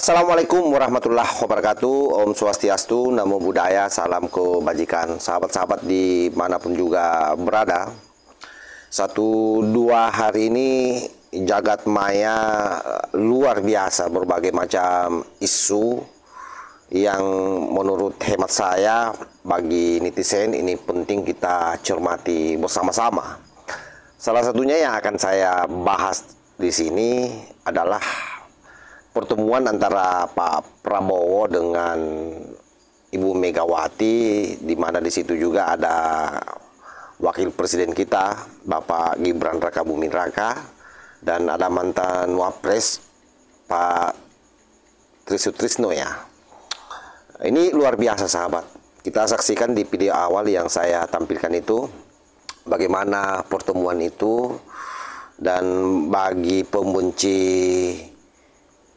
Assalamualaikum warahmatullahi wabarakatuh. Om Swastiastu, Namo Buddhaya, salam kebajikan. Sahabat-sahabat dimanapun juga berada, 1-2 hari ini jagat maya luar biasa, berbagai macam isu yang menurut hemat saya bagi netizen ini penting kita cermati bersama-sama. Salah satunya yang akan saya bahas di sini adalah pertemuan antara Pak Prabowo dengan Ibu Megawati, di mana di situ juga ada Wakil Presiden kita, Bapak Gibran Rakabuming Raka, dan ada mantan Wapres Pak Trisutrisno ya. Ini luar biasa sahabat. Kita saksikan di video awal yang saya tampilkan itu bagaimana pertemuan itu, dan bagi pembenci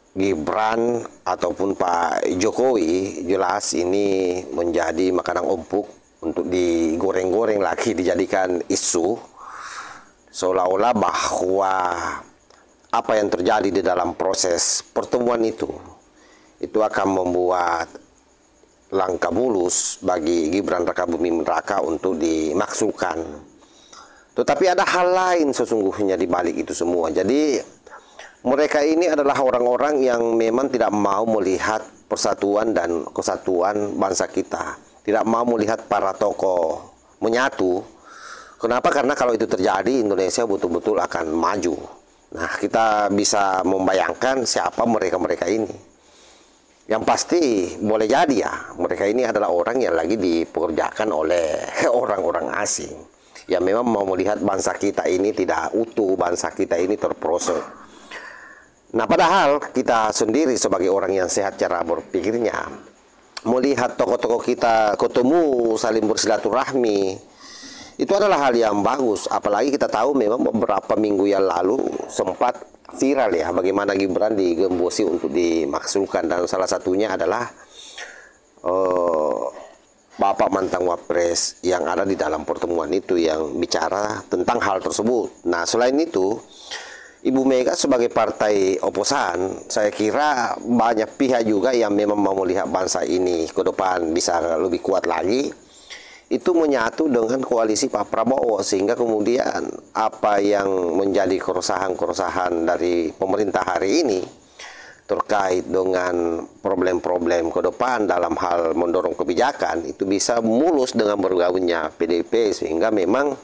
Gibran ataupun Pak Jokowi, jelas ini menjadi makanan empuk untuk digoreng-goreng lagi, dijadikan isu seolah-olah bahwa apa yang terjadi di dalam proses pertemuan itu akan membuat langkah mulus bagi Gibran Rakabuming Raka untuk dimaksudkan. Tetapi ada hal lain sesungguhnya di balik itu semua. Jadi mereka ini adalah orang-orang yang memang tidak mau melihat persatuan dan kesatuan bangsa kita. Tidak mau melihat para tokoh menyatu. Kenapa? Karena kalau itu terjadi, Indonesia betul-betul akan maju. Nah, kita bisa membayangkan siapa mereka-mereka ini. Yang pasti boleh jadi ya, mereka ini adalah orang yang lagi dipekerjakan oleh orang-orang asing, yang memang mau melihat bangsa kita ini tidak utuh, bangsa kita ini terprosok. Nah, padahal kita sendiri sebagai orang yang sehat cara berpikirnya, melihat tokoh-tokoh kita ketemu saling bersilaturahmi, itu adalah hal yang bagus. Apalagi kita tahu memang beberapa minggu yang lalu sempat viral ya, bagaimana Gibran digembosi untuk dimaksudkan, dan salah satunya adalah Bapak mantan Wapres yang ada di dalam pertemuan itu yang bicara tentang hal tersebut. Nah, selain itu, Ibu Mega sebagai partai oposan, saya kira banyak pihak juga yang memang mau melihat bangsa ini ke depan bisa lebih kuat lagi, itu menyatu dengan koalisi Pak Prabowo, sehingga kemudian apa yang menjadi keresahan-keresahan dari pemerintah hari ini terkait dengan problem-problem ke depan dalam hal mendorong kebijakan itu bisa mulus dengan bergabungnya PDIP, sehingga memang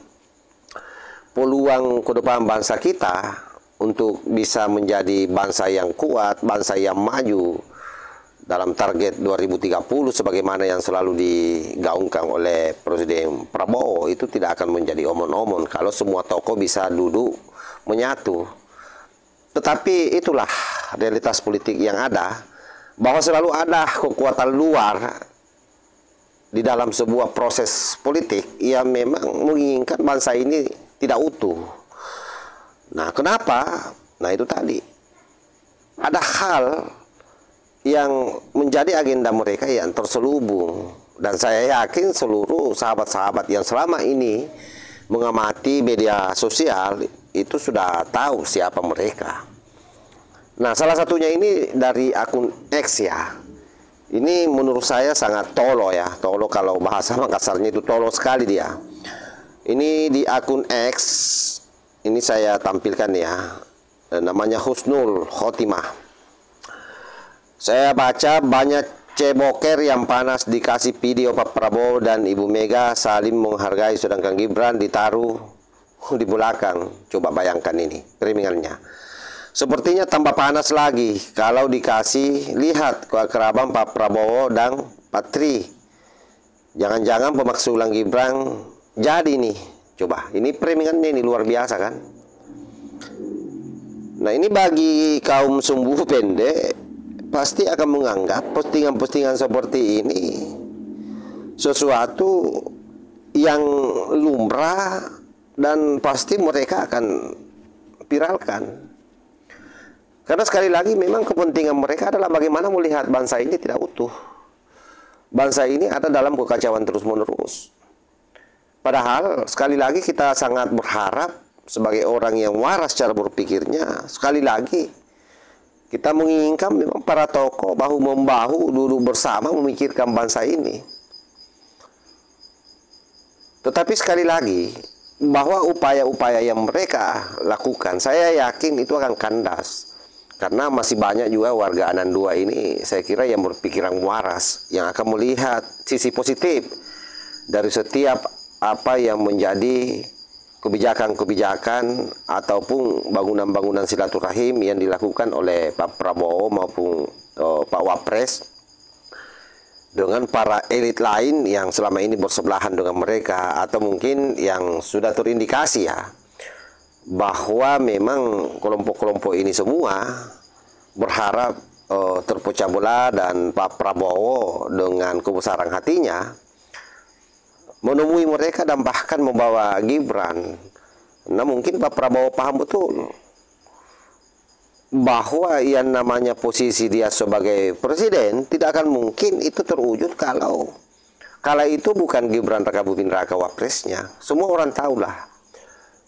peluang ke depan bangsa kita untuk bisa menjadi bangsa yang kuat, bangsa yang maju dalam target 2030 sebagaimana yang selalu digaungkan oleh Presiden Prabowo, itu tidak akan menjadi omon-omon kalau semua tokoh bisa duduk menyatu. Tetapi itulah realitas politik yang ada, bahwa selalu ada kekuatan luar di dalam sebuah proses politik yang memang menginginkan bangsa ini tidak utuh. Nah, kenapa? Nah, itu tadi. Ada hal yang menjadi agenda mereka yang terselubung. Dan saya yakin seluruh sahabat-sahabat yang selama ini mengamati media sosial itu sudah tahu siapa mereka. Nah, salah satunya ini dari akun X ya. Ini menurut saya sangat tolo ya. Tolo kalau bahasa Makassarnya itu tolo sekali dia. Ini di akun X. Ini saya tampilkan ya, namanya Husnul Khotimah. Saya baca banyak ceboker yang panas dikasih video Pak Prabowo dan Ibu Mega saling menghargai, sedangkan Gibran ditaruh di belakang. Coba bayangkan ini kerimingannya. Sepertinya tambah panas lagi kalau dikasih lihat keakraban Pak Prabowo dan Pak Tri. Jangan-jangan pemaksulan Gibran jadi nih. Coba, ini perimingannya ini luar biasa kan? Nah, ini bagi kaum sumbu pendek pasti akan menganggap postingan-postingan seperti ini sesuatu yang lumrah, dan pasti mereka akan viralkan. Karena sekali lagi memang kepentingan mereka adalah bagaimana melihat bangsa ini tidak utuh. Bangsa ini ada dalam kekacauan terus-menerus. Padahal sekali lagi kita sangat berharap sebagai orang yang waras cara berpikirnya, sekali lagi Kita menginginkan memang para tokoh bahu-membahu duduk bersama memikirkan bangsa ini. Tetapi sekali lagi, bahwa upaya-upaya yang mereka lakukan, saya yakin itu akan kandas. Karena masih banyak juga warga Anandua ini, saya kira yang berpikiran waras, yang akan melihat sisi positif dari setiap apa yang menjadi kebijakan-kebijakan ataupun bangunan-bangunan silaturahim yang dilakukan oleh Pak Prabowo maupun Pak Wapres dengan para elit lain yang selama ini bersebelahan dengan mereka, atau mungkin yang sudah terindikasi ya bahwa memang kelompok-kelompok ini semua berharap terpecah belah, dan Pak Prabowo dengan kebesaran hatinya menemui mereka dan bahkan membawa Gibran. Nah, mungkin Pak Prabowo paham betul bahwa yang namanya posisi dia sebagai presiden tidak akan mungkin itu terwujud kalau kala itu bukan Gibran Rakabuming Raka wapresnya. Semua orang tahulah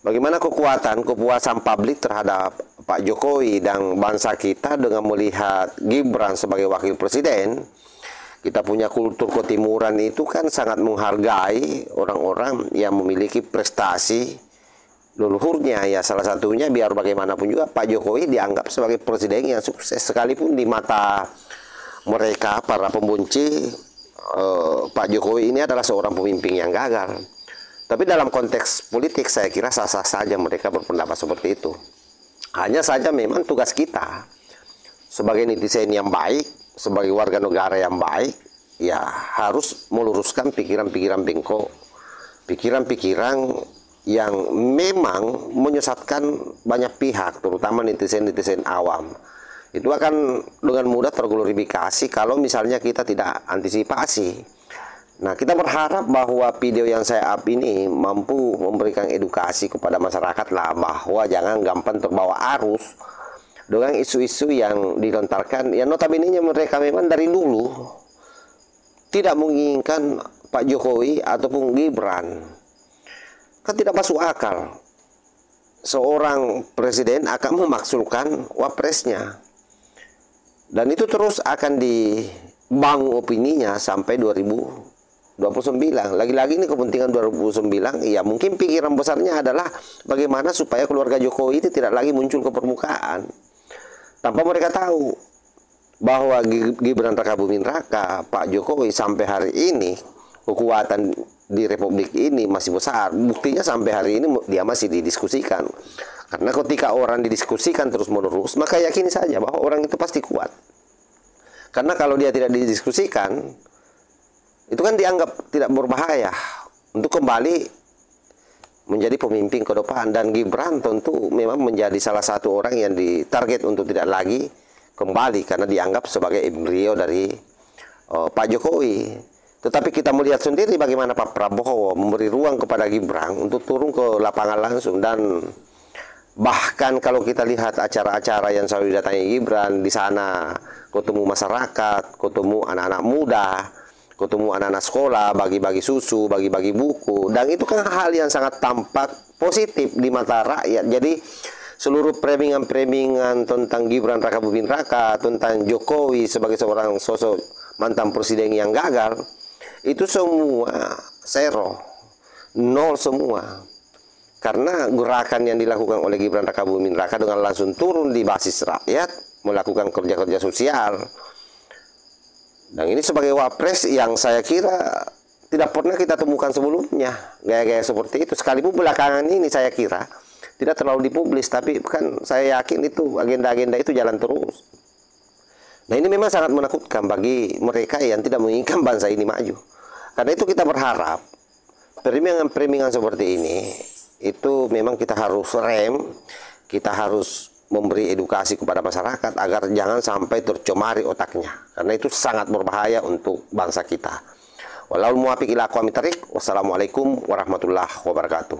bagaimana kepuasan publik terhadap Pak Jokowi dan bangsa kita dengan melihat Gibran sebagai wakil presiden. Kita punya kultur ketimuran itu kan sangat menghargai orang-orang yang memiliki prestasi leluhurnya. Ya, salah satunya biar bagaimanapun juga Pak Jokowi dianggap sebagai presiden yang sukses, sekalipun di mata mereka para pembenci Pak Jokowi ini adalah seorang pemimpin yang gagal. Tapi dalam konteks politik saya kira sah-sah saja mereka berpendapat seperti itu. Hanya saja memang tugas kita sebagai netizen yang baik, sebagai warga negara yang baik, ya harus meluruskan pikiran-pikiran bengkok, pikiran-pikiran yang memang menyesatkan banyak pihak, terutama netizen-netizen awam. Itu akan dengan mudah terglorifikasi kalau misalnya kita tidak antisipasi. Nah, kita berharap bahwa video yang saya up ini mampu memberikan edukasi kepada masyarakat lah, bahwa jangan gampang terbawa arus dengan isu-isu yang dilontarkan. Ya, notabene mereka memang dari dulu tidak menginginkan Pak Jokowi ataupun Gibran. Kan tidak masuk akal seorang presiden akan memaksulkan wapresnya. Dan itu terus akan dibangun opininya sampai 2029. Lagi-lagi ini kepentingan 2029, ya mungkin pikiran besarnya adalah bagaimana supaya keluarga Jokowi itu tidak lagi muncul ke permukaan. Tanpa mereka tahu bahwa Gibran Rakabuming Raka, Pak Jokowi sampai hari ini kekuatan di Republik ini masih besar. Buktinya sampai hari ini dia masih didiskusikan. Karena ketika orang didiskusikan terus-menerus, maka yakini saja bahwa orang itu pasti kuat. Karena kalau dia tidak didiskusikan, itu kan dianggap tidak berbahaya untuk kembali menjadi pemimpin ke depan. Dan Gibran tentu memang menjadi salah satu orang yang ditarget untuk tidak lagi kembali karena dianggap sebagai embrio dari Pak Jokowi. Tetapi kita melihat sendiri bagaimana Pak Prabowo memberi ruang kepada Gibran untuk turun ke lapangan langsung. Dan bahkan kalau kita lihat acara-acara yang selalu didatangi Gibran, di sana ketemu masyarakat, ketemu anak-anak muda, ketemu anak-anak sekolah, bagi-bagi susu, bagi-bagi buku. Dan itu kan hal yang sangat tampak positif di mata rakyat. Jadi seluruh premingan-premingan tentang Gibran Rakabuming Raka, tentang Jokowi sebagai seorang sosok mantan presiden yang gagal, itu semua zero, nol semua. Karena gerakan yang dilakukan oleh Gibran Rakabuming Raka dengan langsung turun di basis rakyat, melakukan kerja-kerja sosial. Dan ini sebagai wapres yang saya kira tidak pernah kita temukan sebelumnya, gaya-gaya seperti itu. Sekalipun belakangan ini saya kira tidak terlalu dipublis, tapi kan saya yakin itu agenda-agenda itu jalan terus. Nah, ini memang sangat menakutkan bagi mereka yang tidak menginginkan bangsa ini maju. Karena itu kita berharap permingan-permingan seperti ini itu memang kita harus rem, kita harus memberi edukasi kepada masyarakat agar jangan sampai tercemari otaknya, karena itu sangat berbahaya untuk bangsa kita. Wallahul muwaffiq ila aqwamit thariq. Wassalamualaikum warahmatullahi wabarakatuh.